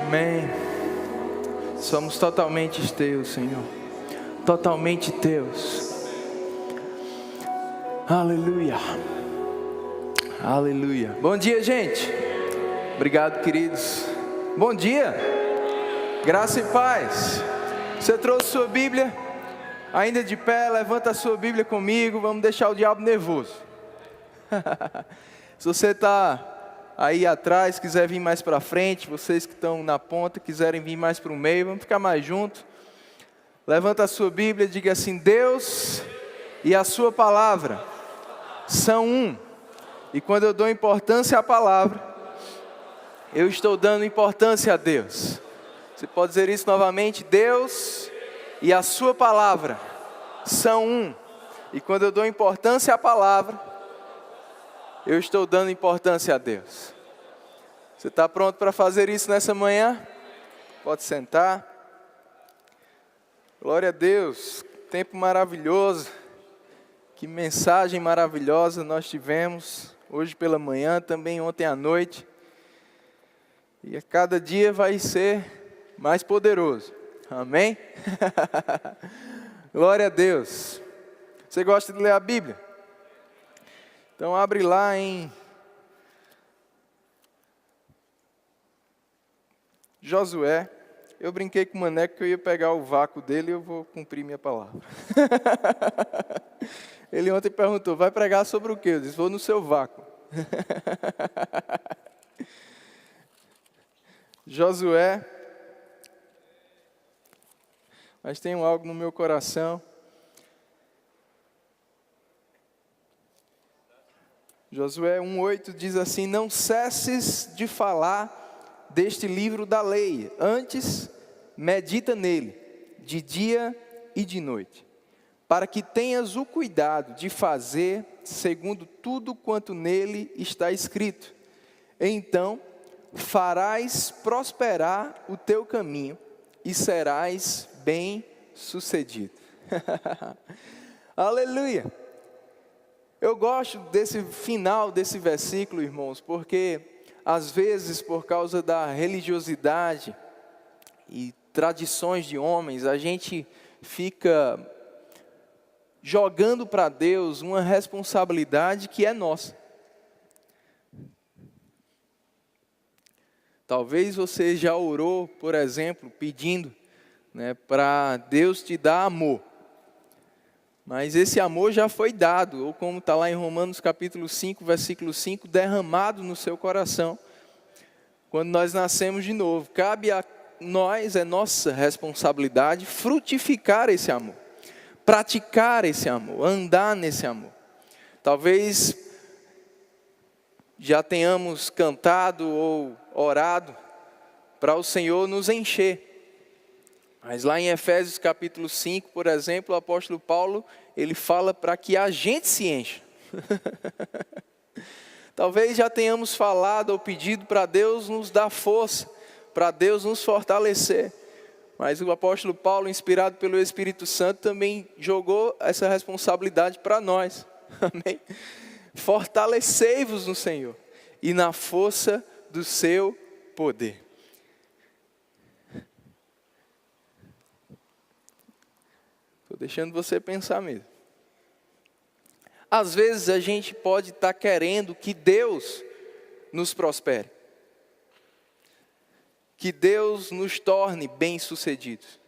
Amém. Somos totalmente teus, Senhor. Totalmente teus. Aleluia. Aleluia. Bom dia, gente. Obrigado, queridos. Bom dia. Graça e paz. Você trouxe sua Bíblia? Ainda de pé, levanta a sua Bíblia comigo. Vamos deixar o diabo nervoso. Se você está aí atrás, quiser vir mais para frente, vocês que estão na ponta, quiserem vir mais para o meio, vamos ficar mais juntos. Levanta a sua Bíblia e diga assim: Deus e a sua palavra são um. E quando eu dou importância à palavra, eu estou dando importância a Deus. Você pode dizer isso novamente: Deus e a sua palavra são um. E quando eu dou importância à palavra, eu estou dando importância a Deus. Você está pronto para fazer isso nessa manhã? Pode sentar. Glória a Deus. Tempo maravilhoso. Que mensagem maravilhosa nós tivemos hoje pela manhã, também ontem à noite. E a cada dia vai ser mais poderoso. Amém? Glória a Deus. Você gosta de ler a Bíblia? Então abre lá em Josué. Eu brinquei com o Maneco que eu ia pegar o vácuo dele e eu vou cumprir minha palavra. Ele ontem perguntou: vai pregar sobre o quê? Eu disse: vou no seu vácuo. Josué. Mas tem algo no meu coração. Josué 1:8 diz assim: não cesses de falar deste livro da lei, antes medita nele, de dia e de noite, para que tenhas o cuidado de fazer segundo tudo quanto nele está escrito. Então farás prosperar o teu caminho e serás bem-sucedido. Aleluia! Eu gosto desse final desse versículo, irmãos, porque às vezes, por causa da religiosidade e tradições de homens, a gente fica jogando para Deus uma responsabilidade que é nossa. Talvez você já orou, por exemplo, pedindo, para Deus te dar amor. Mas esse amor já foi dado, ou como está lá em Romanos capítulo 5, versículo 5, derramado no seu coração, quando nós nascemos de novo. Cabe a nós, é nossa responsabilidade, frutificar esse amor, praticar esse amor, andar nesse amor. Talvez já tenhamos cantado ou orado para o Senhor nos encher. Mas lá em Efésios capítulo 5, por exemplo, o apóstolo Paulo, ele fala para que a gente se encha. Talvez já tenhamos falado ou pedido para Deus nos dar força, para Deus nos fortalecer. Mas o apóstolo Paulo, inspirado pelo Espírito Santo, também jogou essa responsabilidade para nós. Amém? Fortalecei-vos no Senhor e na força do seu poder. Estou deixando você pensar mesmo. Às vezes a gente pode estar querendo que Deus nos prospere, que Deus nos torne bem-sucedidos.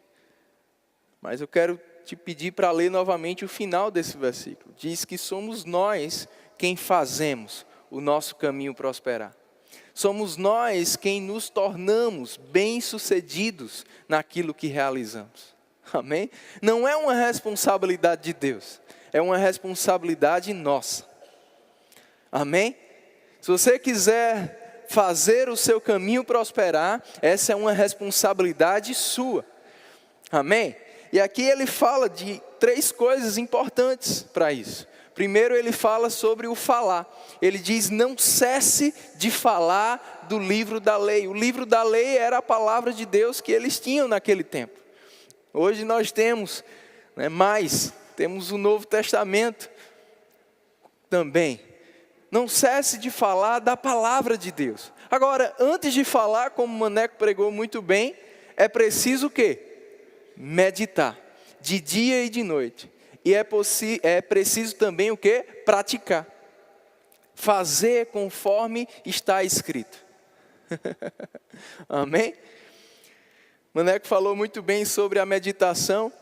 Mas eu quero te pedir para ler novamente o final desse versículo. Diz que somos nós quem fazemos o nosso caminho prosperar. Somos nós quem nos tornamos bem-sucedidos naquilo que realizamos. Amém? Não é uma responsabilidade de Deus, é uma responsabilidade nossa. Amém? Se você quiser fazer o seu caminho prosperar, essa é uma responsabilidade sua. Amém? E aqui ele fala de 3 coisas importantes para isso. Primeiro ele fala sobre o falar. Ele diz: não cesse de falar do livro da lei. O livro da lei era a palavra de Deus que eles tinham naquele tempo. Hoje nós temos temos o Novo Testamento também. Não cesse de falar da palavra de Deus. Agora, antes de falar, como o Maneco pregou muito bem, é preciso o quê? Meditar, de dia e de noite. E é preciso também o quê? Praticar. Fazer conforme está escrito. Amém? Maneco falou muito bem sobre a meditação.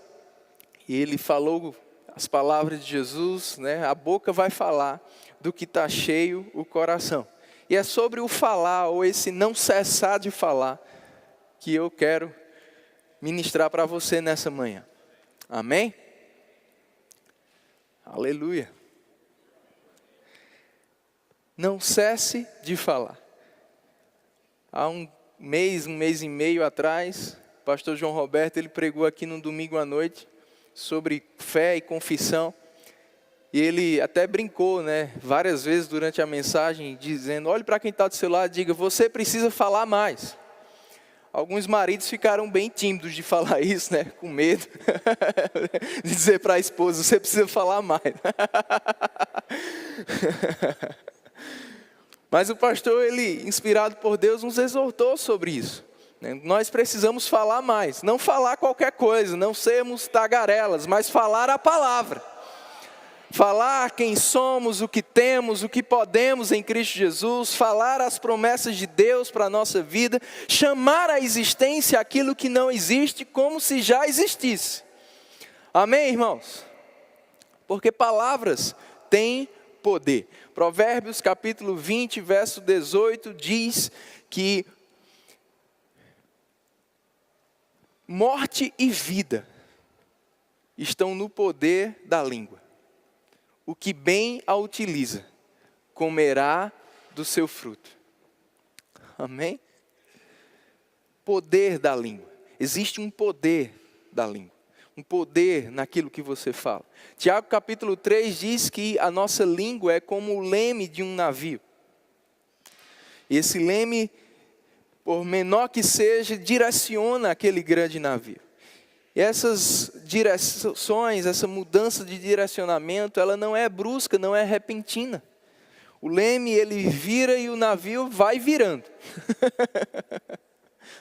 E ele falou as palavras de Jesus, né? A boca vai falar do que está cheio o coração. E é sobre o falar, ou esse não cessar de falar, que eu quero ministrar para você nessa manhã. Amém? Aleluia. Não cesse de falar. Há um mês e meio atrás, o pastor João Roberto, ele pregou aqui no domingo à noite, sobre fé e confissão. E ele até brincou, né, várias vezes durante a mensagem, dizendo, olhe para quem está do seu lado e diga, você precisa falar mais. Alguns maridos ficaram bem tímidos de falar isso, né, com medo de dizer para a esposa, você precisa falar mais. Mas o pastor, ele, inspirado por Deus, nos exortou sobre isso. Nós precisamos falar mais, não falar qualquer coisa, não sermos tagarelas, mas falar a palavra. Falar quem somos, o que temos, o que podemos em Cristo Jesus, falar as promessas de Deus para a nossa vida, chamar à existência aquilo que não existe como se já existisse. Amém, irmãos? Porque palavras têm poder. Provérbios capítulo 20, verso 18 diz que morte e vida estão no poder da língua. O que bem a utiliza, comerá do seu fruto. Amém? Poder da língua. Existe um poder da língua. Um poder naquilo que você fala. Tiago capítulo 3 diz que a nossa língua é como o leme de um navio. E esse leme, por menor que seja, direciona aquele grande navio. E essas direções, essa mudança de direcionamento, ela não é brusca, não é repentina. O leme, ele vira e o navio vai virando.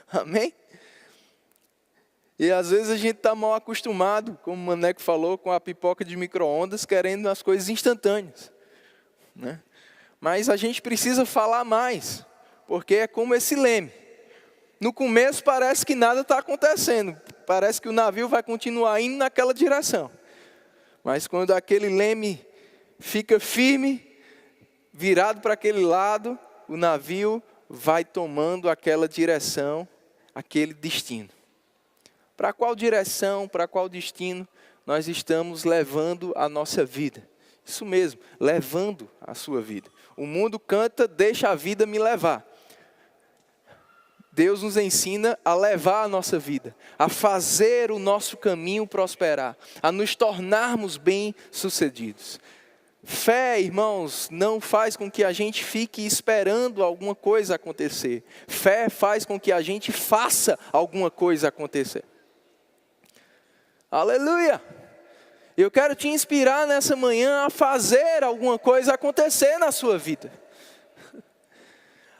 Amém? E às vezes a gente está mal acostumado, como o Maneco falou, com a pipoca de micro-ondas, querendo as coisas instantâneas. Né? Mas a gente precisa falar mais, porque é como esse leme. No começo parece que nada está acontecendo. Parece que o navio vai continuar indo naquela direção. Mas quando aquele leme fica firme, virado para aquele lado, o navio vai tomando aquela direção, aquele destino. Para qual direção, para qual destino nós estamos levando a nossa vida? Isso mesmo, levando a sua vida. O mundo canta, deixa a vida me levar. Deus nos ensina a levar a nossa vida, a fazer o nosso caminho prosperar, a nos tornarmos bem-sucedidos. Fé, irmãos, não faz com que a gente fique esperando alguma coisa acontecer. Fé faz com que a gente faça alguma coisa acontecer. Aleluia! Eu quero te inspirar nessa manhã a fazer alguma coisa acontecer na sua vida.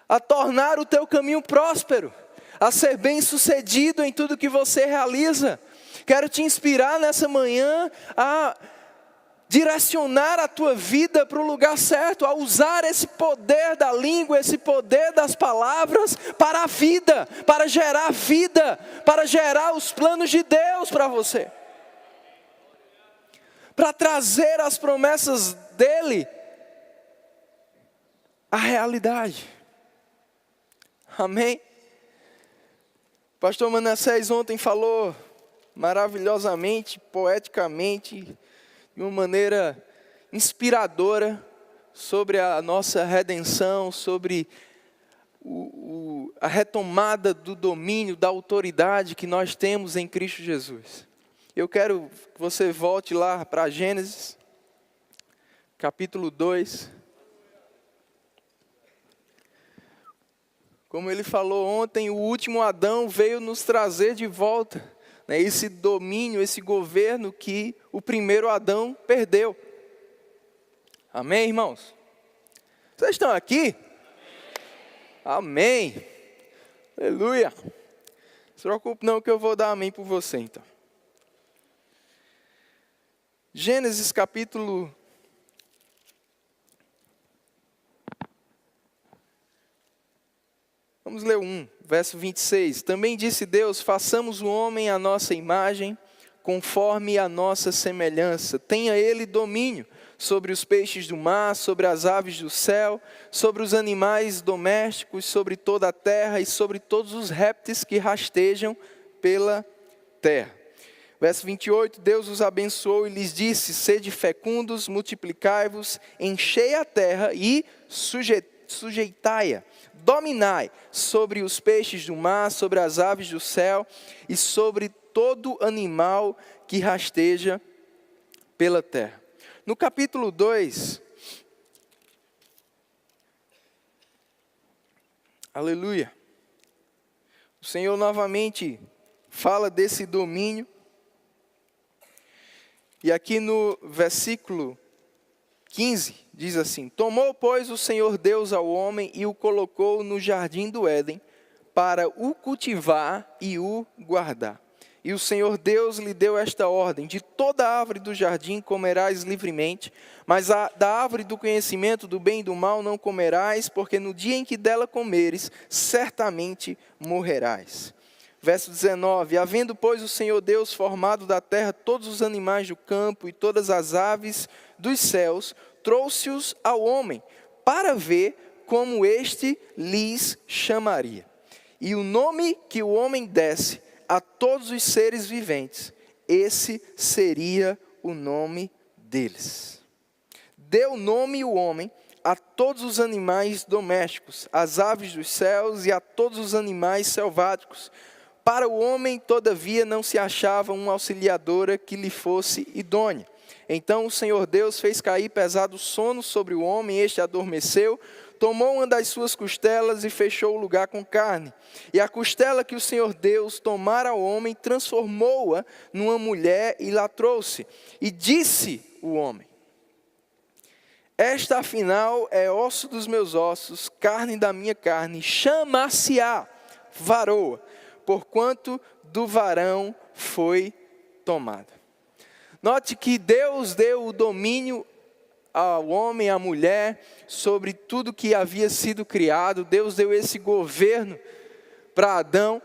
A tornar o teu caminho próspero, a ser bem-sucedido em tudo que você realiza. Quero te inspirar nessa manhã a direcionar a tua vida para o lugar certo, a usar esse poder da língua, esse poder das palavras para a vida, para gerar os planos de Deus para você. Para trazer as promessas dele à realidade. Amém? Pastor Manassés ontem falou maravilhosamente, poeticamente, de uma maneira inspiradora, sobre a nossa redenção, sobre a retomada do domínio, da autoridade que nós temos em Cristo Jesus. Eu quero que você volte lá para Gênesis, capítulo 2. Como ele falou ontem, o último Adão veio nos trazer de volta, né, esse domínio, esse governo que o primeiro Adão perdeu. Amém, irmãos? Vocês estão aqui? Amém. Aleluia. Não se preocupe não que eu vou dar amém por você então. Gênesis capítulo... Vamos ler 1, verso 26. Também disse Deus, façamos o homem à nossa imagem, conforme a nossa semelhança. Tenha ele domínio sobre os peixes do mar, sobre as aves do céu, sobre os animais domésticos, sobre toda a terra e sobre todos os répteis que rastejam pela terra. Verso 28, Deus os abençoou e lhes disse, sede fecundos, multiplicai-vos, enchei a terra e sujeitai-a. Dominai sobre os peixes do mar, sobre as aves do céu e sobre todo animal que rasteja pela terra. No capítulo 2, aleluia, o Senhor novamente fala desse domínio. E aqui no versículo 15, diz assim, tomou, pois, o Senhor Deus ao homem e o colocou no jardim do Éden para o cultivar e o guardar. E o Senhor Deus lhe deu esta ordem, de toda árvore do jardim comerás livremente, mas da árvore do conhecimento do bem e do mal não comerás, porque no dia em que dela comeres, certamente morrerás. Verso 19, havendo, pois, o Senhor Deus formado da terra todos os animais do campo e todas as aves dos céus, trouxe-os ao homem, para ver como este lhes chamaria. E o nome que o homem desse a todos os seres viventes, esse seria o nome deles. Deu nome o homem a todos os animais domésticos, às aves dos céus e a todos os animais selváticos. Para o homem, todavia, não se achava uma auxiliadora que lhe fosse idônea. Então o Senhor Deus fez cair pesado sono sobre o homem, este adormeceu, tomou uma das suas costelas e fechou o lugar com carne. E a costela que o Senhor Deus tomara ao homem, transformou-a numa mulher e lá trouxe. E disse o homem, esta afinal é osso dos meus ossos, carne da minha carne, chama-se-á varoa, porquanto do varão foi tomada. Note que Deus deu o domínio ao homem, à mulher, sobre tudo que havia sido criado. Deus deu esse governo para Adão.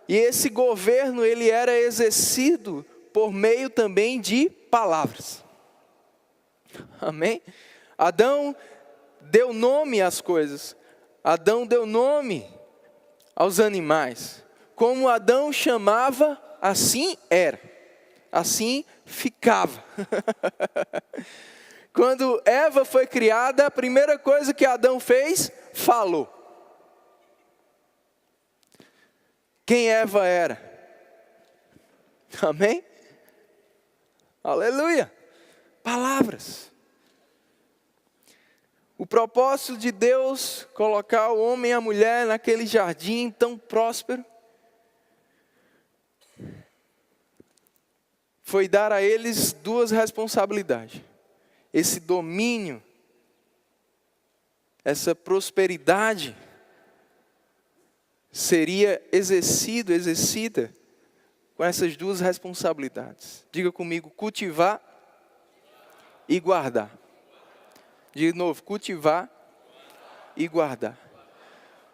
E esse governo, ele era exercido por meio também de palavras. Amém? Adão deu nome às coisas. Adão deu nome aos animais. Como Adão chamava, assim era. Assim ficava. Quando Eva foi criada, a primeira coisa que Adão fez, falou. Quem Eva era? Amém? Aleluia! Palavras. O propósito de Deus colocar o homem e a mulher naquele jardim tão próspero foi dar a eles duas responsabilidades. Esse domínio, essa prosperidade seria exercida com essas duas responsabilidades. Diga comigo, cultivar e guardar. De novo, cultivar e guardar.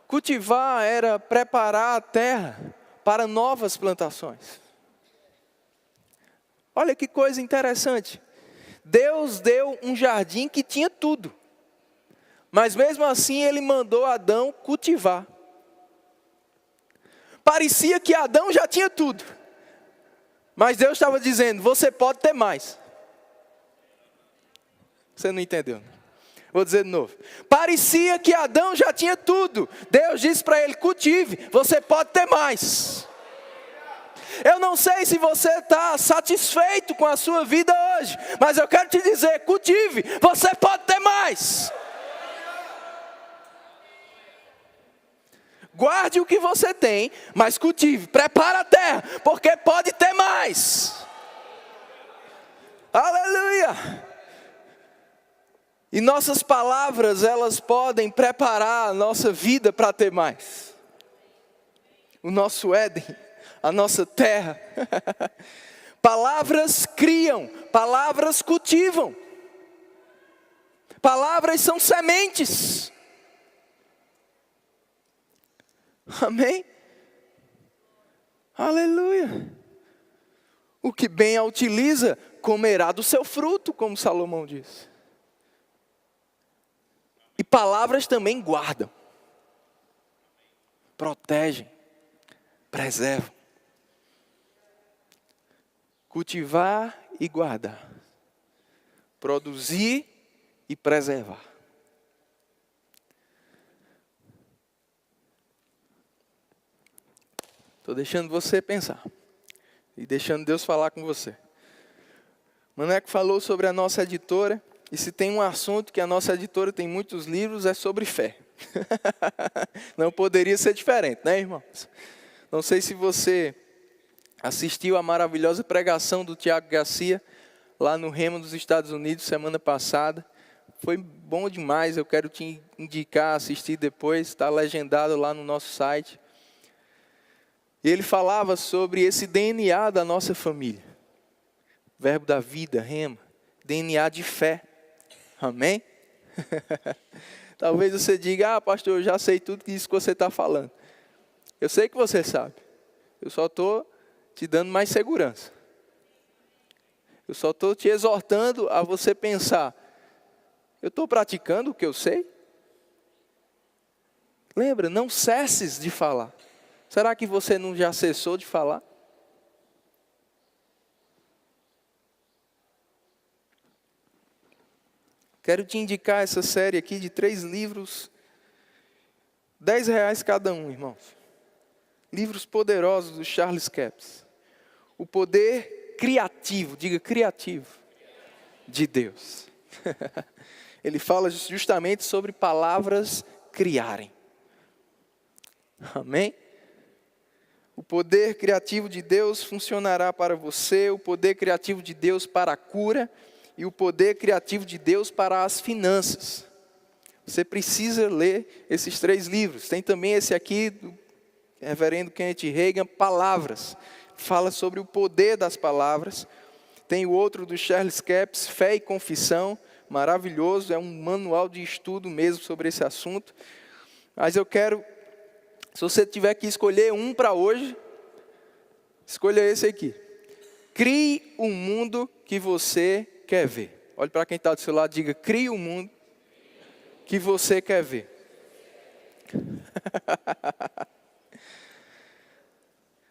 Cultivar era preparar a terra para novas plantações. Olha que coisa interessante. Deus deu um jardim que tinha tudo. Mas mesmo assim ele mandou Adão cultivar. Parecia que Adão já tinha tudo. Mas Deus estava dizendo, você pode ter mais. Você não entendeu? Vou dizer de novo. Parecia que Adão já tinha tudo. Deus disse para ele, cultive, você pode ter mais. Eu não sei se você está satisfeito com a sua vida hoje, mas eu quero te dizer, cultive, você pode ter mais. Guarde o que você tem, mas cultive, prepara a terra, porque pode ter mais. Aleluia! E nossas palavras, elas podem preparar a nossa vida para ter mais. O nosso Éden, a nossa terra. Palavras criam, palavras cultivam. Palavras são sementes. Amém? Aleluia. O que bem a utiliza, comerá do seu fruto, como Salomão diz. E palavras também guardam, protegem, preservam. Cultivar e guardar. Produzir e preservar. Estou deixando você pensar. E deixando Deus falar com você. Maneco falou sobre a nossa editora. E se tem um assunto que a nossa editora tem muitos livros, é sobre fé. Não poderia ser diferente, né, irmãos? Não sei se você assistiu a maravilhosa pregação do Tiago Garcia, lá no Rema dos Estados Unidos, semana passada. Foi bom demais, eu quero te indicar, assistir depois, está legendado lá no nosso site. E ele falava sobre esse DNA da nossa família. Verbo da vida, Rema, DNA de fé. Amém? Talvez você diga, pastor, eu já sei tudo isso que você está falando. Eu sei que você sabe. Eu só estou te dando mais segurança. Eu só estou te exortando a você pensar, eu estou praticando o que eu sei? Lembra, não cesses de falar. Será que você não já cessou de falar? Quero te indicar essa série aqui de 3 livros, R$10 cada um, irmãos. Livros poderosos do Charles Capps. O poder criativo, diga criativo, de Deus. Ele fala justamente sobre palavras criarem. Amém? O poder criativo de Deus funcionará para você, o poder criativo de Deus para a cura e o poder criativo de Deus para as finanças. Você precisa ler esses 3 livros. Tem também esse aqui do reverendo Kenneth Reagan, Palavras. Fala sobre o poder das palavras. Tem o outro do Charles Capps, Fé e Confissão. Maravilhoso, é um manual de estudo mesmo sobre esse assunto. Mas eu quero, se você tiver que escolher um para hoje, escolha esse aqui. Crie um mundo que você quer ver. Olhe para quem está do seu lado e diga, crie um mundo que você quer ver.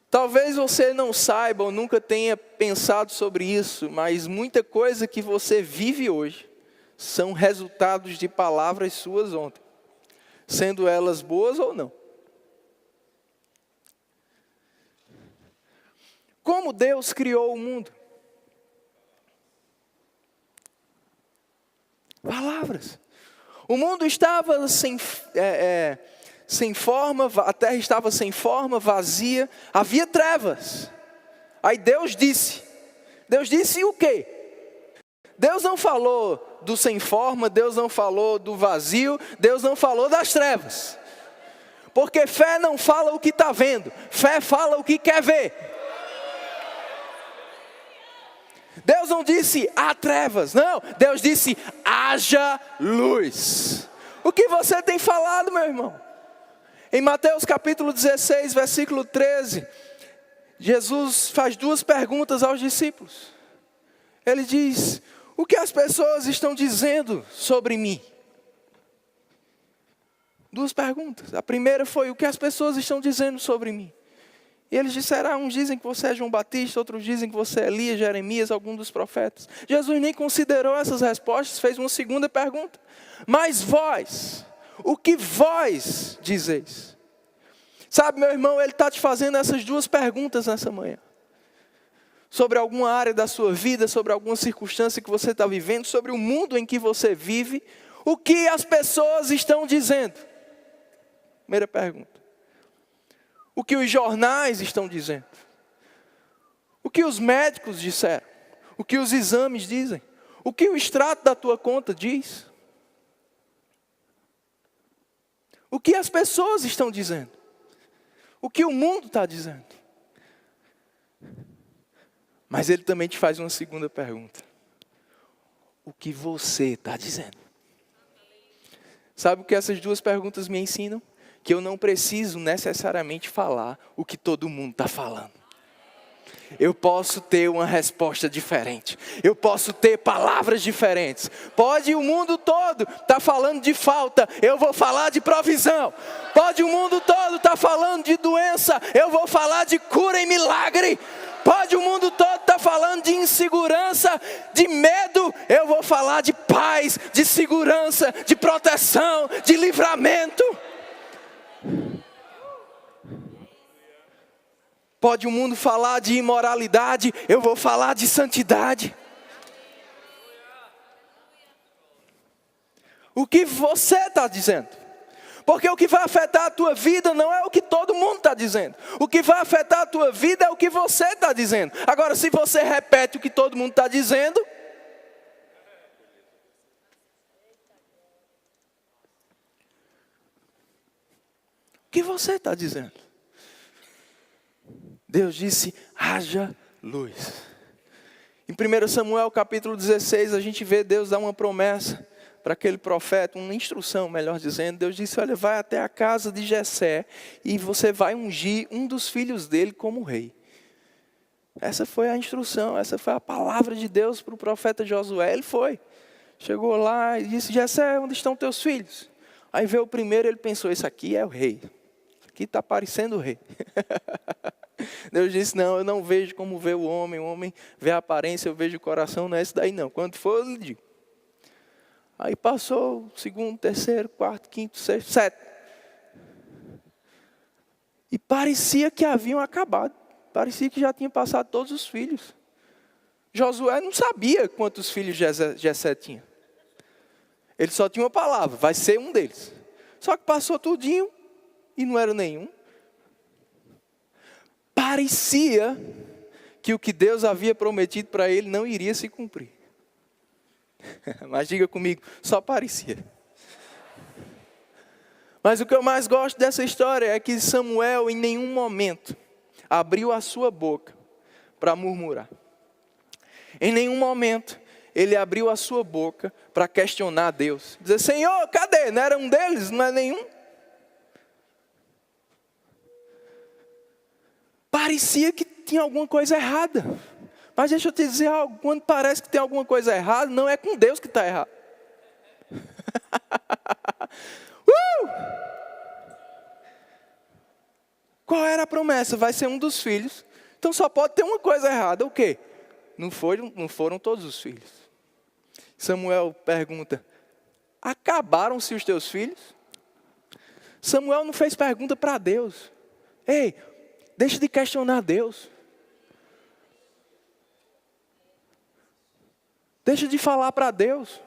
Talvez você não saiba ou nunca tenha pensado sobre isso, mas muita coisa que você vive hoje são resultados de palavras suas ontem, sendo elas boas ou não. Como Deus criou o mundo? Palavras. O mundo estava sem forma, a terra estava sem forma, vazia, havia trevas. Aí Deus disse o quê? Deus não falou do sem forma, Deus não falou do vazio, Deus não falou das trevas. Porque fé não fala o que está vendo, fé fala o que quer ver. Deus não disse há trevas, não, Deus disse haja luz. O que você tem falado, meu irmão? Em Mateus capítulo 16, versículo 13, Jesus faz 2 perguntas aos discípulos. Ele diz, o que as pessoas estão dizendo sobre mim? 2 perguntas. A primeira foi, o que as pessoas estão dizendo sobre mim? E eles disseram, uns dizem que você é João Batista, outros dizem que você é Elias, Jeremias, algum dos profetas. Jesus nem considerou essas respostas, fez uma segunda pergunta. Mas vós, o que vós dizeis? Sabe, meu irmão, ele está te fazendo essas 2 perguntas nessa manhã. Sobre alguma área da sua vida, sobre alguma circunstância que você está vivendo, sobre o mundo em que você vive. O que as pessoas estão dizendo? Primeira pergunta. O que os jornais estão dizendo? O que os médicos disseram? O que os exames dizem? O que o extrato da tua conta diz? O que as pessoas estão dizendo? O que o mundo está dizendo? Mas ele também te faz uma segunda pergunta. O que você está dizendo? Sabe o que essas duas perguntas me ensinam? Que eu não preciso necessariamente falar o que todo mundo está falando. Eu posso ter uma resposta diferente. Eu posso ter palavras diferentes. Pode o mundo todo estar falando de falta, eu vou falar de provisão. Pode o mundo todo estar falando de doença, eu vou falar de cura e milagre. Pode o mundo todo estar falando de insegurança, de medo, eu vou falar de paz, de segurança, de proteção, de livramento. Pode o mundo falar de imoralidade, eu vou falar de santidade. O que você está dizendo? Porque o que vai afetar a tua vida não é o que todo mundo está dizendo. O que vai afetar a tua vida é o que você está dizendo. Agora, se você repete o que todo mundo está dizendo, o que você está dizendo? Deus disse, haja luz. Em 1 Samuel capítulo 16, a gente vê Deus dar uma promessa para aquele profeta, uma instrução, melhor dizendo. Deus disse, olha, vai até a casa de Jessé e você vai ungir um dos filhos dele como rei. Essa foi a instrução, essa foi a palavra de Deus para o profeta Josué. Ele foi, chegou lá e disse, Jessé, onde estão teus filhos? Aí veio o primeiro, ele pensou, esse aqui é o rei. Isso aqui está parecendo o rei. Deus disse, não, eu não vejo como vê o homem vê a aparência, eu vejo o coração, não é esse daí não. Quando for, eu lhe digo. Aí passou o segundo, terceiro, quarto, quinto, sexto, sétimo. E parecia que haviam acabado. Parecia que já tinha passado todos os filhos. Josué não sabia quantos filhos Jessé tinha. Ele só tinha uma palavra, vai ser um deles. Só que passou tudinho e não era nenhum. Parecia que o que Deus havia prometido para ele não iria se cumprir. Mas diga comigo, só parecia. Mas o que eu mais gosto dessa história é que Samuel em nenhum momento abriu a sua boca para murmurar. Em nenhum momento ele abriu a sua boca para questionar Deus. Dizer, Senhor, cadê? Não era um deles? Não é nenhum? Parecia que tinha alguma coisa errada. Mas deixa eu te dizer algo, quando parece que tem alguma coisa errada, não é com Deus que está errado. Qual era a promessa? Vai ser um dos filhos. Então só pode ter uma coisa errada. O quê? Não foram todos os filhos. Samuel pergunta, acabaram-se os teus filhos? Samuel não fez pergunta para Deus. Ei, deixa de questionar Deus. Deixa de falar para Deus.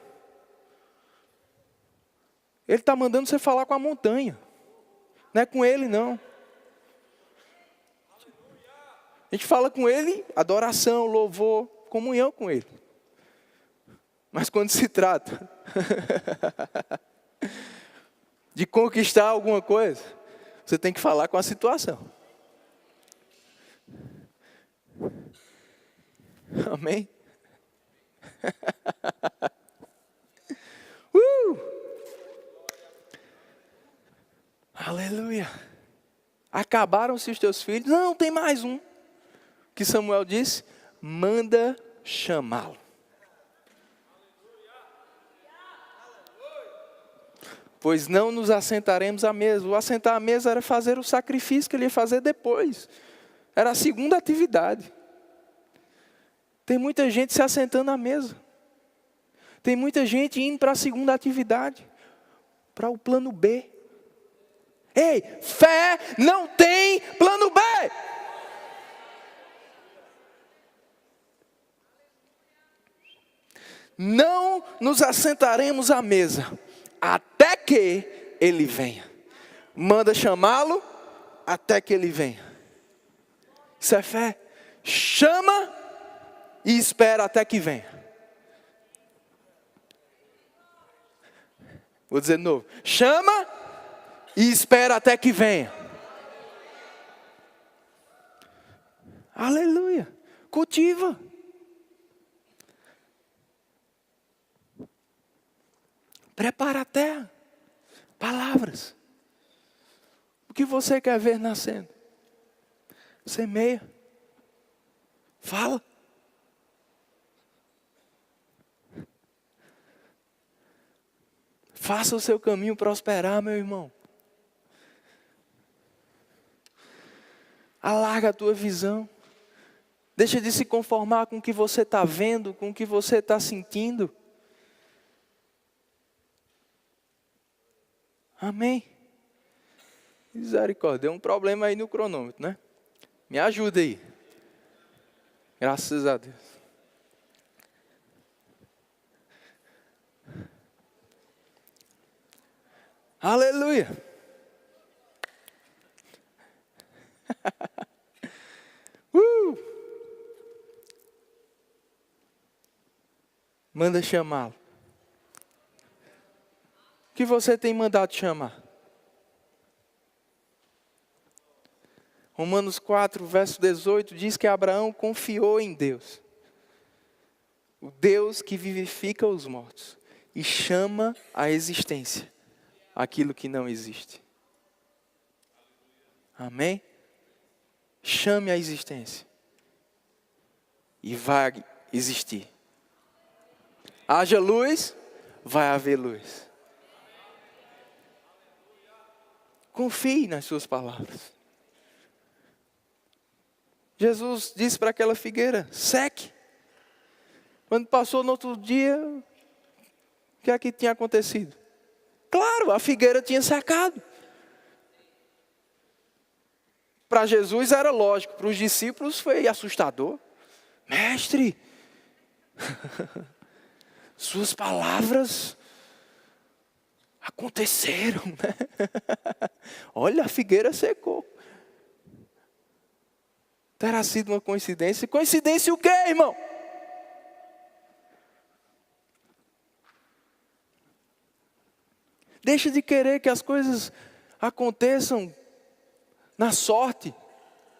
Ele está mandando você falar com a montanha. Não é com ele, não. A gente fala com ele, adoração, louvor, comunhão com ele. Mas quando se trata de conquistar alguma coisa, você tem que falar com a situação. Amém? Aleluia. Acabaram-se os teus filhos? Não, tem mais um. Que Samuel disse, manda chamá-lo. Pois não nos assentaremos à mesa. O assentar à mesa era fazer o sacrifício que ele ia fazer depois. Era a segunda atividade. Tem muita gente se assentando à mesa. Tem muita gente indo para a segunda atividade. Para o plano B. Ei, fé não tem plano B. Não nos assentaremos à mesa até que ele venha. Manda chamá-lo até que ele venha. Isso é fé. Chama e espera até que venha. Vou dizer de novo. Chama E espera até que venha. Aleluia. Cultiva. Prepara a terra. Palavras. O que você quer ver nascendo? Semeia. Fala. Faça o seu caminho prosperar, meu irmão. Alarga a tua visão. Deixa de se conformar com o que você está vendo, com o que você está sentindo. Amém? Misericórdia, deu um problema aí no cronômetro, né? Me ajuda aí. Graças a Deus. Aleluia. Manda chamá-lo. O que você tem mandado chamar? Romanos 4, verso 18, diz que Abraão confiou em Deus. O Deus que vivifica os mortos e chama à existência aquilo que não existe. Amém? Chame à existência. E vai existir. Haja luz, vai haver luz. Confie nas suas palavras. Jesus disse para aquela figueira, seque. Quando passou no outro dia, o que é que tinha acontecido? Claro, a figueira tinha secado. Para Jesus era lógico, para os discípulos foi assustador. Mestre, suas palavras aconteceram, né? Olha, a figueira secou. Terá sido uma coincidência? Coincidência o quê, irmão? Deixa de querer que as coisas aconteçam na sorte.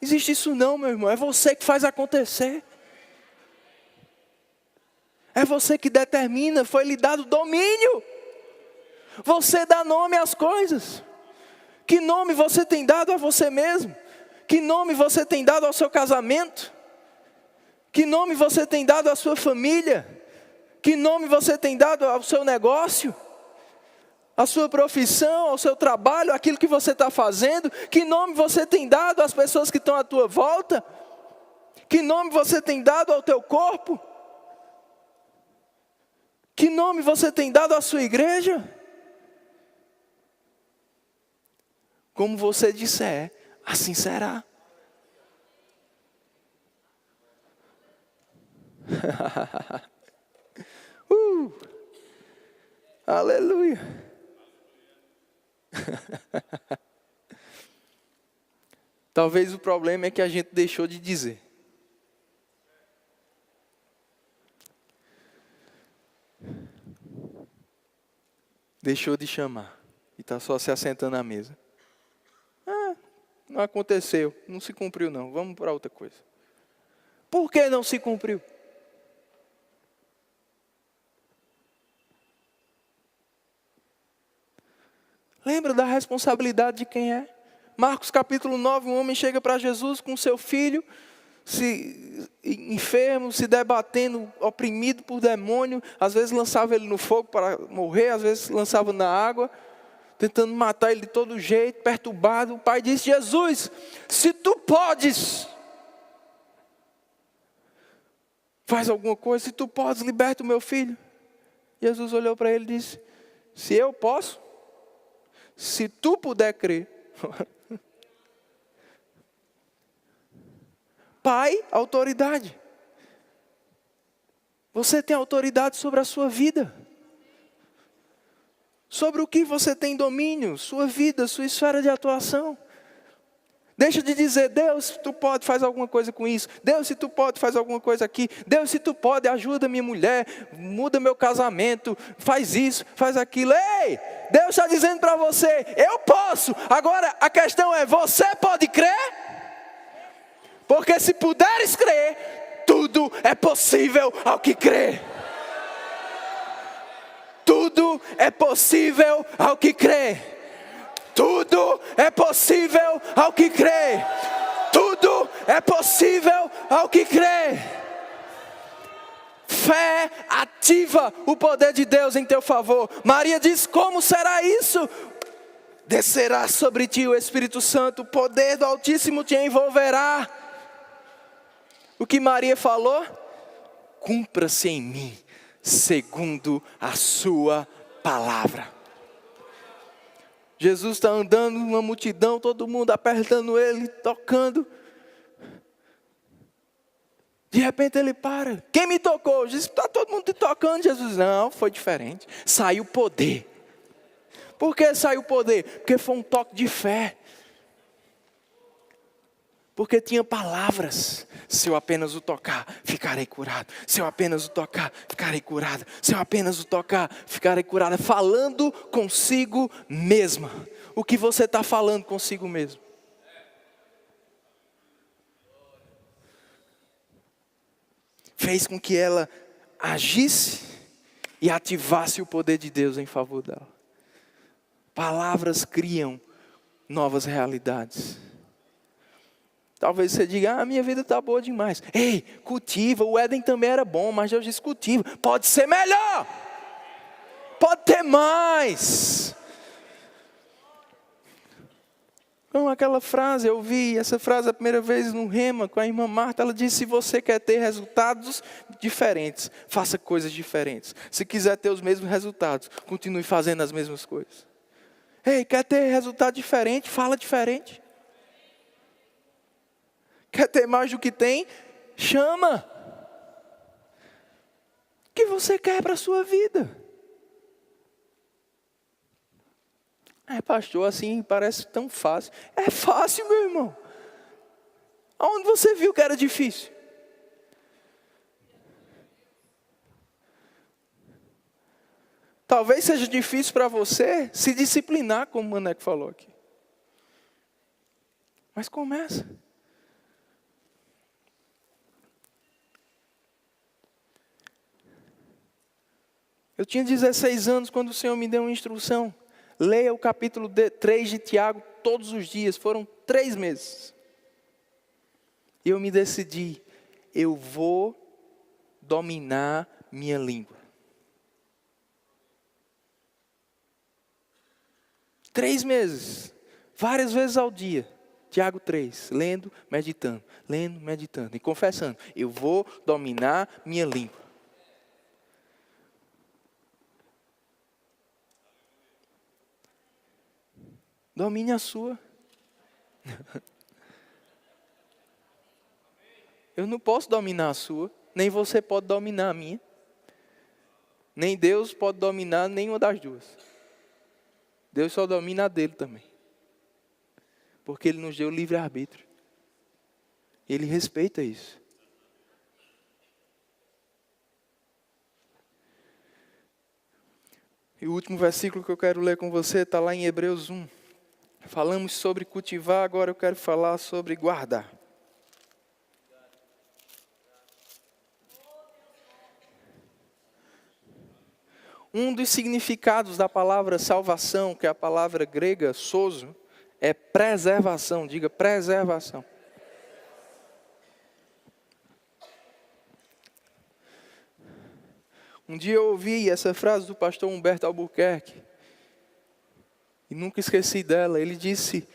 Existe isso não, meu irmão. É você que faz acontecer. É você que determina. Foi lhe dado domínio. Você dá nome às coisas. Que nome você tem dado a você mesmo? Que nome você tem dado ao seu casamento? Que nome você tem dado à sua família? Que nome você tem dado ao seu negócio? À sua profissão, ao seu trabalho, aquilo que você está fazendo? Que nome você tem dado às pessoas que estão à tua volta? Que nome você tem dado ao teu corpo? Que nome você tem dado à sua igreja? Como você disser, assim será. Aleluia. Talvez o problema é que a gente deixou de dizer. Deixou de chamar. E está só se assentando à mesa. Não aconteceu, não se cumpriu não, vamos para outra coisa. Por que não se cumpriu? Lembra da responsabilidade de quem é? Marcos capítulo 9, um homem chega para Jesus com seu filho, enfermo, se debatendo, oprimido por demônio. Às vezes lançava ele no fogo para morrer, às vezes lançava na água, tentando matar ele de todo jeito, perturbado. O pai disse, Jesus, se tu podes, faz alguma coisa, se tu podes, liberta o meu filho. Jesus olhou para ele e disse, se eu posso, se tu puder crer. Pai, autoridade. Você tem autoridade sobre a sua vida. Sobre o que você tem domínio, sua vida, sua esfera de atuação. Deixa de dizer, Deus, se tu pode, faz alguma coisa com isso. Deus, se tu pode, faz alguma coisa aqui. Deus, se tu pode, ajuda minha mulher, muda meu casamento, faz isso, faz aquilo. Ei, Deus está dizendo para você, eu posso. Agora a questão é, você pode crer? Porque se puderes crer, tudo é possível ao que crê. Tudo é possível ao que crê. Tudo é possível ao que crê. Tudo é possível ao que crê. Fé ativa o poder de Deus em teu favor. Maria diz, como será isso? Descerá sobre ti o Espírito Santo, o poder do Altíssimo te envolverá. O que Maria falou? Cumpra-se em mim, segundo a sua palavra. Jesus está andando numa multidão, todo mundo apertando ele, tocando. De repente ele para. Quem me tocou? Jesus, está todo mundo te tocando. Jesus, não, foi diferente. Saiu poder. Por que saiu poder? Porque foi um toque de fé. Porque tinha palavras. Se eu apenas o tocar, ficarei curado. Se eu apenas o tocar, ficarei curada. Se eu apenas o tocar, ficarei curada. Falando consigo mesma. O que você está falando consigo mesmo? Fez com que ela agisse e ativasse o poder de Deus em favor dela. Palavras criam novas realidades. Talvez você diga, minha vida está boa demais. Ei, cultiva, o Éden também era bom, mas Deus disse cultiva. Pode ser melhor. Pode ter mais. Então aquela frase, eu vi essa frase a primeira vez no Rema com a irmã Marta. Ela disse, se você quer ter resultados diferentes, faça coisas diferentes. Se quiser ter os mesmos resultados, continue fazendo as mesmas coisas. Ei, quer ter resultado diferente? Fala diferente. Quer ter mais do que tem? Chama. O que você quer para a sua vida? Pastor, assim parece tão fácil. É fácil, meu irmão. Aonde você viu que era difícil? Talvez seja difícil para você se disciplinar, como o Maneco falou aqui. Mas começa. Eu tinha 16 anos quando o Senhor me deu uma instrução. Leia o capítulo 3 de Tiago todos os dias. Foram 3 meses. E eu me decidi. Eu vou dominar minha língua. 3 meses. Várias vezes ao dia. Tiago 3. Lendo, meditando. Lendo, meditando. E confessando. Eu vou dominar minha língua. Domine a sua. Eu não posso dominar a sua, nem você pode dominar a minha. Nem Deus pode dominar nenhuma das duas. Deus só domina a dele também. Porque Ele nos deu livre-arbítrio. Ele respeita isso. E o último versículo que eu quero ler com você está lá em Hebreus 1. Falamos sobre cultivar, agora eu quero falar sobre guardar. Um dos significados da palavra salvação, que é a palavra grega sozo, é preservação. Diga preservação. Um dia eu ouvi essa frase do pastor Humberto Albuquerque. E nunca esqueci dela. Ele disse,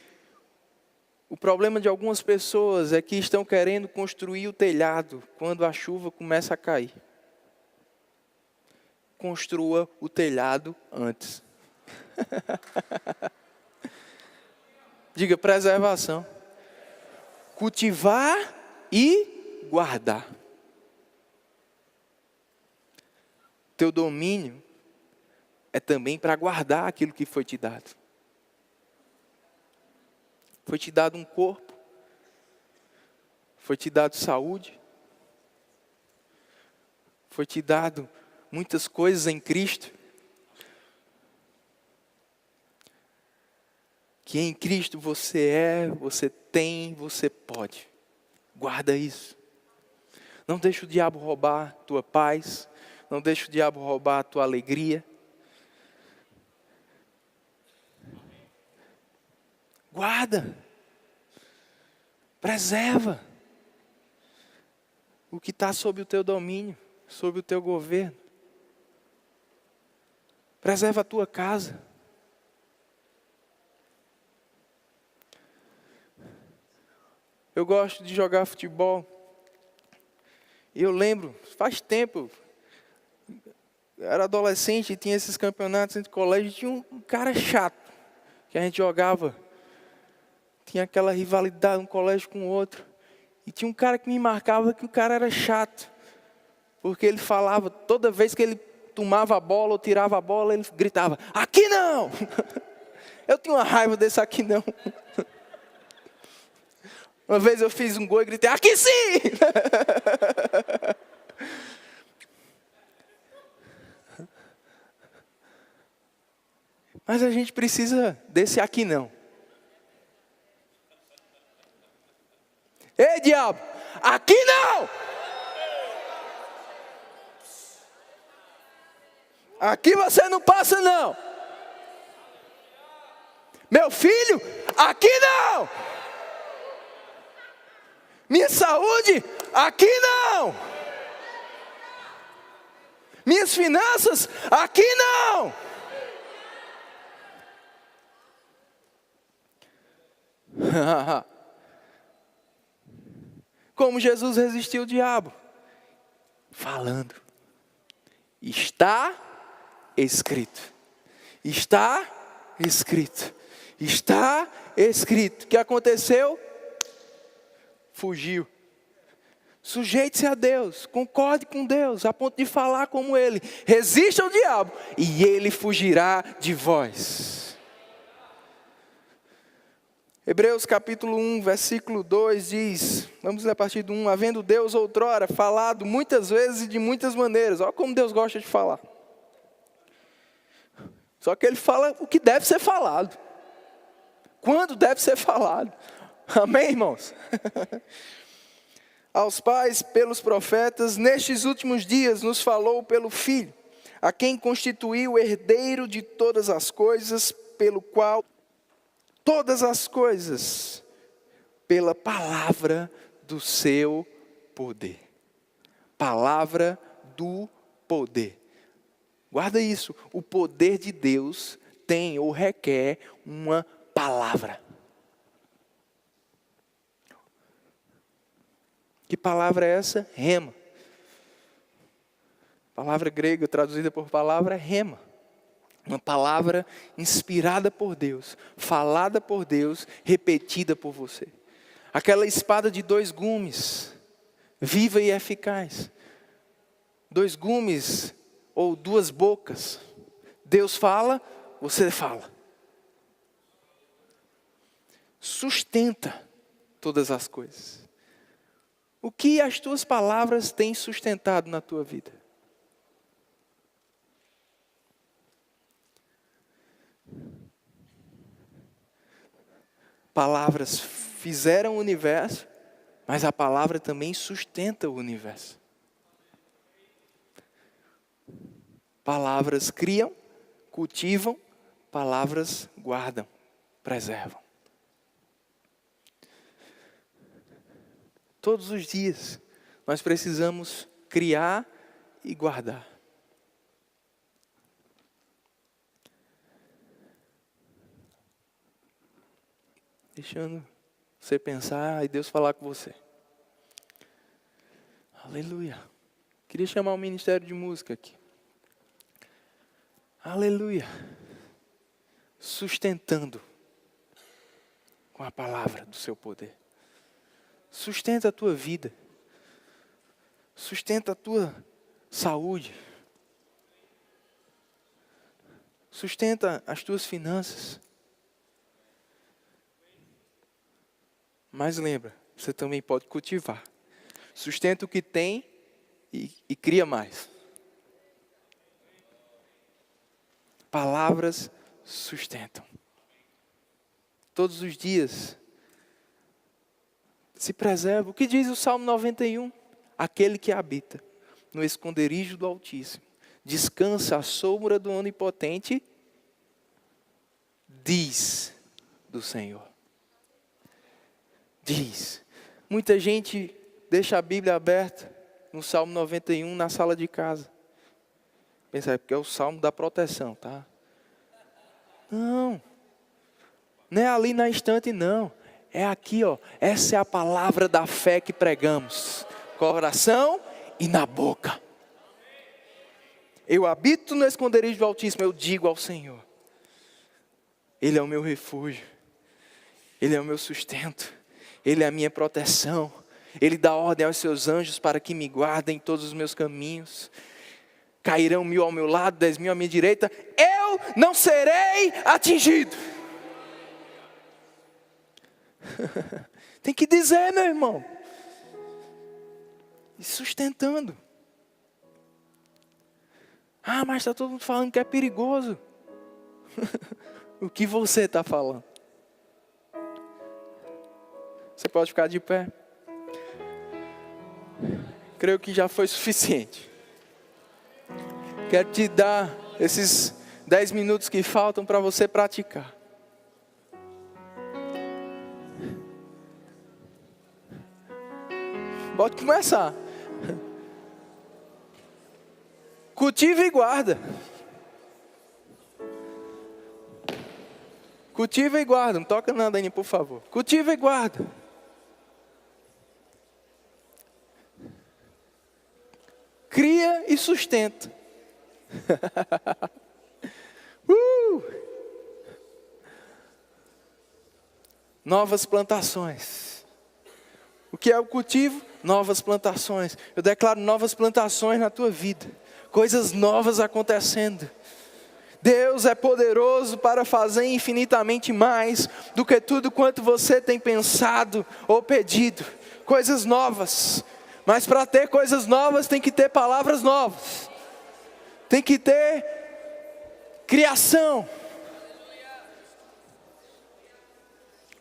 o problema de algumas pessoas é que estão querendo construir o telhado quando a chuva começa a cair. Construa o telhado antes. Diga preservação. Cultivar e guardar. Teu domínio é também para guardar aquilo que foi te dado. Foi te dado um corpo, Foi te dado saúde. Foi te dado muitas coisas em Cristo. Que em Cristo você tem, você pode. Guarda isso. Não deixe o diabo roubar tua paz. Não deixe o diabo roubar a tua alegria. Guarda. Preserva o que está sob o teu domínio, sob o teu governo. Preserva a tua casa. Eu gosto de jogar futebol. E eu lembro, faz tempo, eu era adolescente e tinha esses campeonatos entre colégios. Tinha um cara chato que a gente jogava. Tinha aquela rivalidade um colégio com o outro. E tinha um cara que me marcava que o cara era chato. Porque ele falava, toda vez que ele tomava a bola ou tirava a bola, ele gritava, aqui não! Eu tinha uma raiva desse aqui não. Uma vez eu fiz um gol e gritei, aqui sim! Mas a gente precisa desse aqui não. Ei, diabo, aqui não! Aqui você não passa não. Meu filho, aqui não! Minha saúde, aqui não! Minhas finanças, aqui não! Como Jesus resistiu o diabo? Falando. Está escrito. Está escrito. Está escrito. O que aconteceu? Fugiu. Sujeite-se a Deus, concorde com Deus, a ponto de falar como Ele. Resista ao diabo e Ele fugirá de vós. Hebreus capítulo 1, versículo 2 diz, vamos ler a partir do 1, havendo Deus outrora falado muitas vezes e de muitas maneiras. Olha como Deus gosta de falar. Só que Ele fala o que deve ser falado. Quando deve ser falado. Amém, irmãos? Aos pais, pelos profetas, nestes últimos dias nos falou pelo Filho, a quem constituiu o herdeiro de todas as coisas, pelo qual todas as coisas, pela palavra do seu poder. Palavra do poder. Guarda isso, o poder de Deus tem ou requer uma palavra. Que palavra é essa? Rema. Palavra grega traduzida por palavra é rema. Uma palavra inspirada por Deus, falada por Deus, repetida por você. Aquela espada de 2 gumes, viva e eficaz. 2 gumes ou 2 bocas. Deus fala, você fala. Sustenta todas as coisas. O que as tuas palavras têm sustentado na tua vida? Palavras fizeram o universo, mas a palavra também sustenta o universo. Palavras criam, cultivam, palavras guardam, preservam. Todos os dias nós precisamos criar e guardar. Deixando você pensar e Deus falar com você. Aleluia. Queria chamar o ministério de música aqui. Aleluia. Sustentando com a palavra do seu poder. Sustenta a tua vida. Sustenta a tua saúde. Sustenta as tuas finanças. Mas lembra, você também pode cultivar. Sustenta o que tem e cria mais. Palavras sustentam. Todos os dias. Se preserva. O que diz o Salmo 91? Aquele que habita no esconderijo do Altíssimo, descansa à sombra do Onipotente, diz do Senhor. Diz. Muita gente deixa a Bíblia aberta no Salmo 91 na sala de casa. Pensa, porque é o Salmo da proteção, tá? Não. Não é ali na estante, não. É aqui, ó. Essa é a palavra da fé que pregamos. Coração e na boca. Eu habito no esconderijo do Altíssimo, eu digo ao Senhor. Ele é o meu refúgio. Ele é o meu sustento. Ele é a minha proteção. Ele dá ordem aos seus anjos para que me guardem em todos os meus caminhos. Cairão 1000 ao meu lado, 10.000 à minha direita. Eu não serei atingido. Tem que dizer, meu irmão. E sustentando. Ah, mas está todo mundo falando que é perigoso. O que você está falando? Você pode ficar de pé. Creio que já foi suficiente. Quero te dar esses 10 minutos que faltam para você praticar. Pode começar. Cultiva e guarda. Cultiva e guarda. Não toca nada aí, por favor. Cultiva e guarda. Cria e sustenta. Novas plantações. O que é o cultivo? Novas plantações. Eu declaro novas plantações na tua vida. Coisas novas acontecendo. Deus é poderoso para fazer infinitamente mais do que tudo quanto você tem pensado ou pedido. Coisas novas. Mas para ter coisas novas tem que ter palavras novas. Tem que ter criação.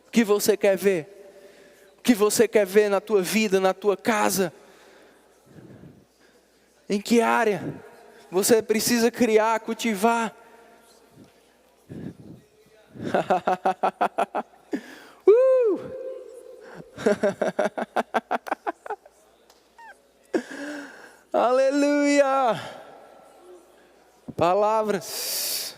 O que você quer ver? O que você quer ver na tua vida, na tua casa? Em que área você precisa criar, cultivar? Aleluia! Palavras.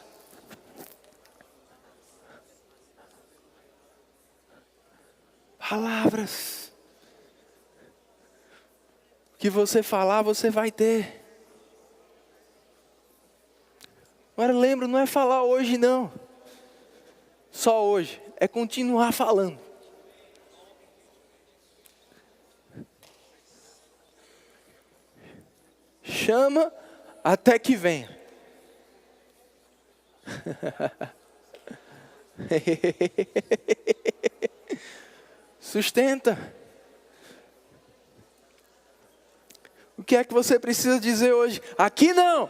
Palavras. O que você falar, você vai ter. Agora lembra, não é falar hoje não. Só hoje. É continuar falando. Chama até que venha. Sustenta. O que é que você precisa dizer hoje? Aqui não.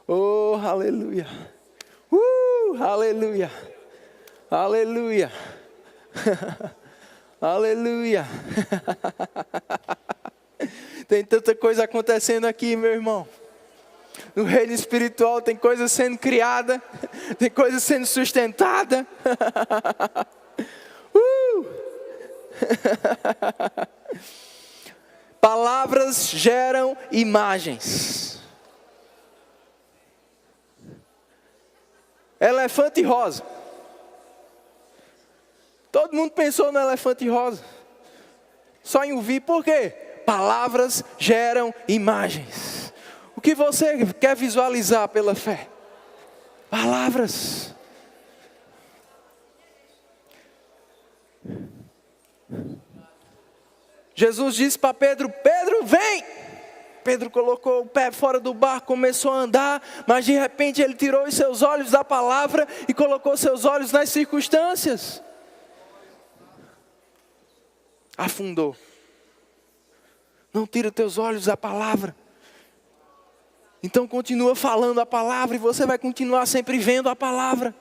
Oh, aleluia. Aleluia. Aleluia. Aleluia. Tem tanta coisa acontecendo aqui, meu irmão. No reino espiritual tem coisa sendo criada, tem coisa sendo sustentada. Palavras geram imagens. Elefante rosa. Todo mundo pensou no elefante rosa. Só em ouvir, por quê? Palavras geram imagens. O que você quer visualizar pela fé? Palavras. Jesus disse para Pedro: Pedro, vem! Pedro colocou o pé fora do barco, começou a andar, mas de repente ele tirou os seus olhos da palavra e colocou seus olhos nas circunstâncias. Afundou. Não tira teus olhos da palavra. Então continua falando a palavra e você vai continuar sempre vendo a palavra.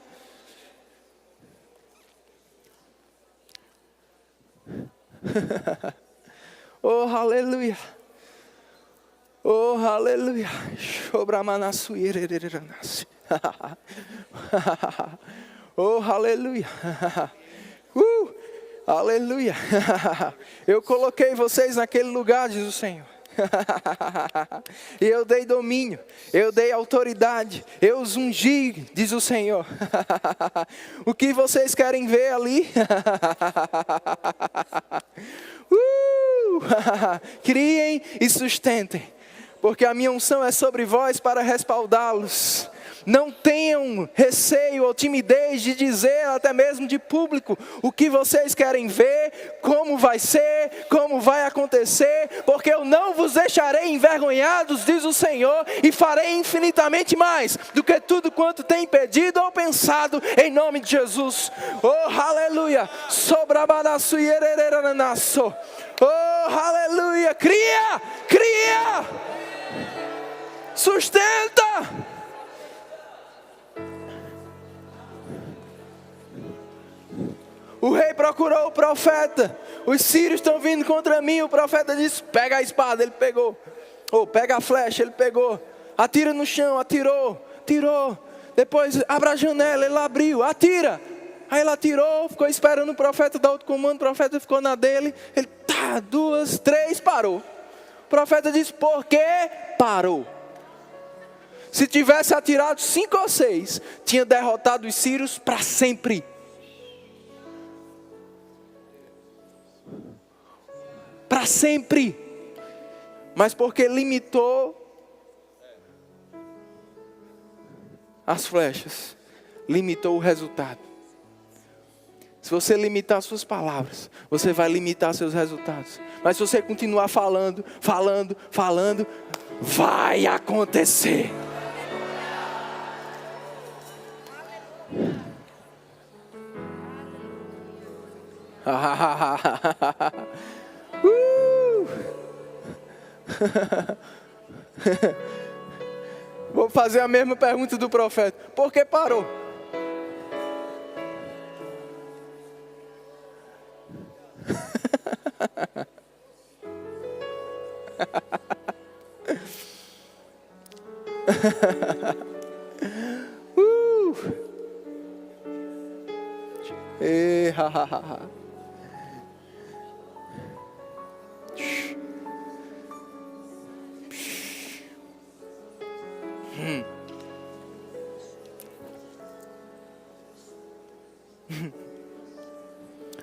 Oh, aleluia. Oh, aleluia. Oh, aleluia. Aleluia. Eu coloquei vocês naquele lugar, diz o Senhor. E eu dei domínio, eu dei autoridade, eu os ungi, diz o Senhor. O que vocês querem ver ali? Criem e sustentem, porque a minha unção é sobre vós para respaldá-los. Não tenham receio ou timidez de dizer, até mesmo de público, o que vocês querem ver, como vai ser, como vai acontecer, porque eu não vos deixarei envergonhados, diz o Senhor, e farei infinitamente mais do que tudo quanto tem pedido ou pensado, em nome de Jesus. Oh, aleluia! Oh, aleluia! Cria! Sustenta! O rei procurou o profeta. Os sírios estão vindo contra mim. O profeta disse: pega a espada. Ele pegou. Pega a flecha. Ele pegou. Atira no chão. Atirou. Tirou. Depois abre a janela. Ele abriu. Atira. Aí ele atirou. Ficou esperando o profeta dar outro comando. O profeta ficou na dele. Ele 2, 3, parou. O profeta disse: por que parou? Se tivesse atirado 5 ou 6, tinha derrotado os sírios para sempre. Para sempre. Mas porque limitou as flechas, limitou o resultado. Se você limitar suas palavras, você vai limitar seus resultados. Mas se você continuar falando, vai acontecer. Vou fazer a mesma pergunta do profeta: por que parou?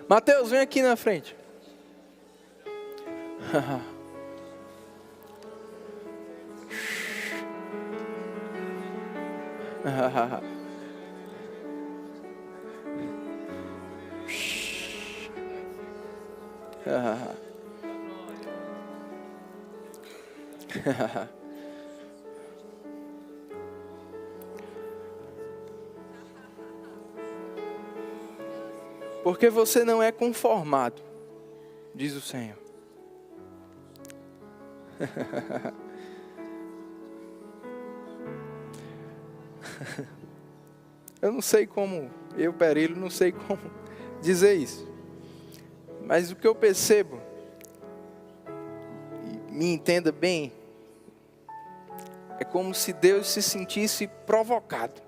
Mateus, vem aqui na frente. Porque você não é conformado, diz o Senhor. Eu não sei como, Perillo, não sei como dizer isso. Mas o que eu percebo, e me entenda bem, é como se Deus se sentisse provocado.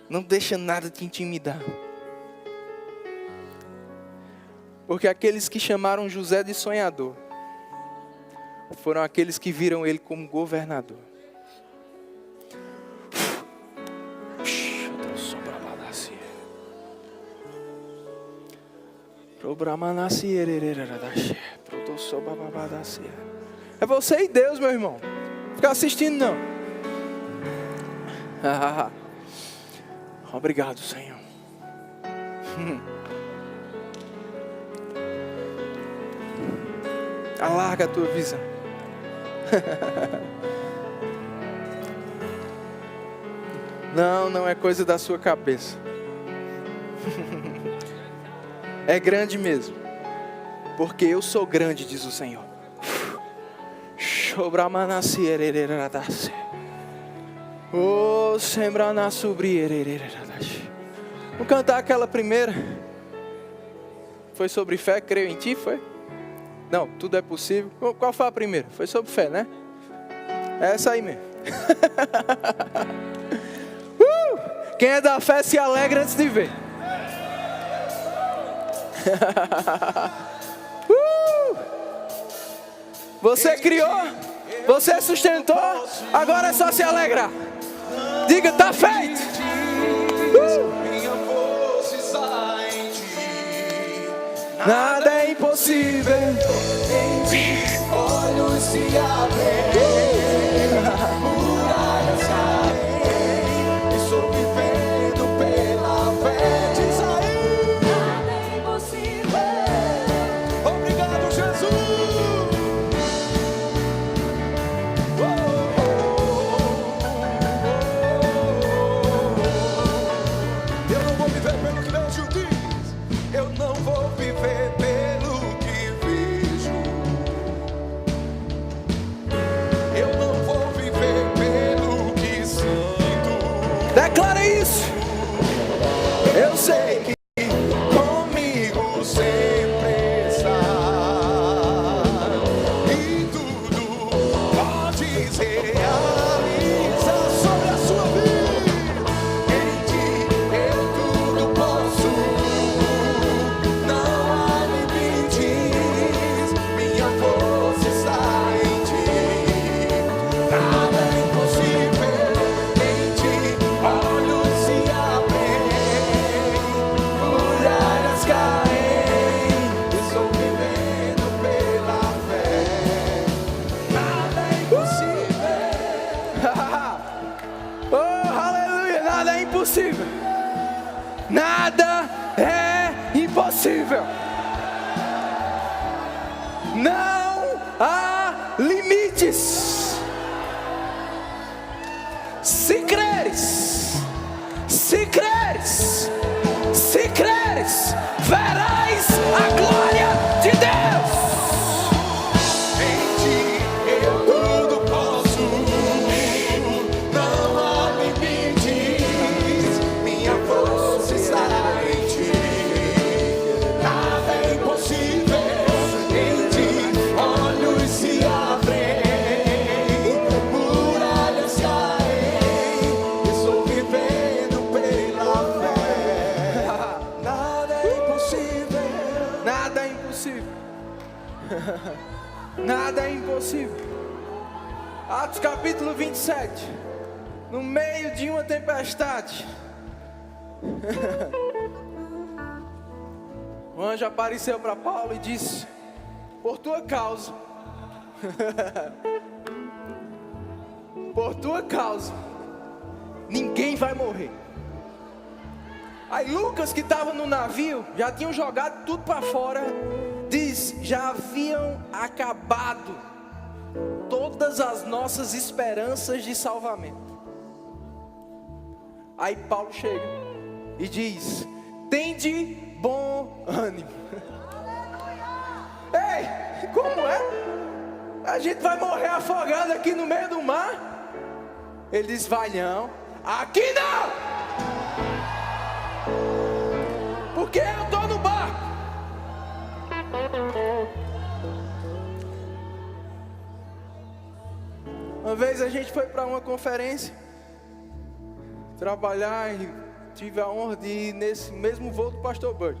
Não deixa nada te intimidar. Porque aqueles que chamaram José de sonhador foram aqueles que viram ele como governador. É você e Deus, meu irmão. Ficar assistindo não. Obrigado, Senhor. Alarga a tua visão. Não é coisa da sua cabeça. É grande mesmo. Porque eu sou grande, diz o Senhor. Vamos cantar aquela primeira. Foi sobre fé, creio em ti, foi? Não, tudo é possível. Qual foi a primeira? Foi sobre fé, né? É essa aí mesmo. Quem é da fé se alegra antes de ver. Você criou, você sustentou, agora é só se alegrar. Diga, tá feito. Nada é impossível. Em ti, olhos se abrem, muralhas caem. Estou vivendo pela fé. Diz aí. Nada é impossível. Obrigado, Jesus. Eu não vou viver pelo que vejo, diz. Eu não vou viver pelo que vejo. Eu não vou viver pelo que sinto. Declara isso. Eu sei que comigo sempre está. E tudo pode se realizar sobre a sua vida. Em ti eu tudo posso. Não há limites. Minha força está em ti. Nada é impossível. Em ti olhos se abrem, muralhas caem. Estou vivendo pela fé. Nada é impossível. Oh, aleluia, nada é impossível. Nada é impossível. Não há limites. Se creres, se creres, se creres, verás a glória de Deus. Em ti eu tudo posso. Não há limites. Minha força está em ti. Nada é impossível. Em ti olhos se abrem, muralhas caem. Estou vivendo pela fé. Nada é impossível. Nada é impossível. Nada é impossível. Atos capítulo 27. No meio de uma tempestade, o anjo apareceu para Paulo e disse: por tua causa, por tua causa, ninguém vai morrer. Aí Lucas, que estava no navio, já tinham jogado tudo para fora. Diz, já haviam acabado todas as nossas esperanças de salvamento. Aí Paulo chega e diz: tende bom ânimo. Ei, como é? A gente vai morrer afogado aqui no meio do mar? Ele diz: vai não, aqui não, porque eu estou no barco. Uma vez a gente foi para uma conferência trabalhar e tive a honra de ir nesse mesmo voo do pastor Bud.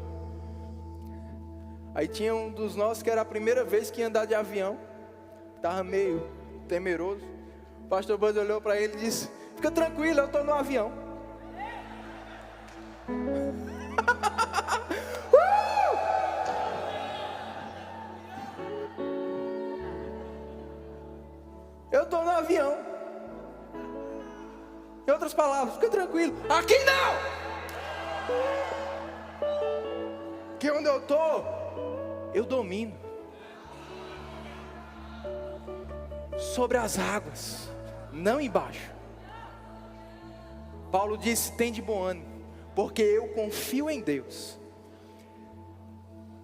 Aí tinha um dos nossos que era a primeira vez que ia andar de avião, estava meio temeroso. O pastor Bud olhou para ele e disse: fica tranquilo, eu estou no avião. Eu estou no avião. outras palavras, fica tranquilo. Aqui não! Que onde eu estou, eu domino. Sobre as águas, não embaixo. Paulo disse, tem de bom ânimo, porque eu confio em Deus.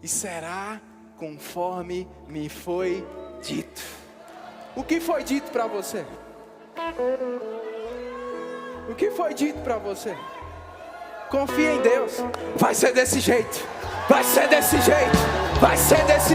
E será conforme me foi dito. O que foi dito para você? O que foi dito para você? Confia em Deus. Vai ser desse jeito. Vai ser desse jeito. Vai ser desse...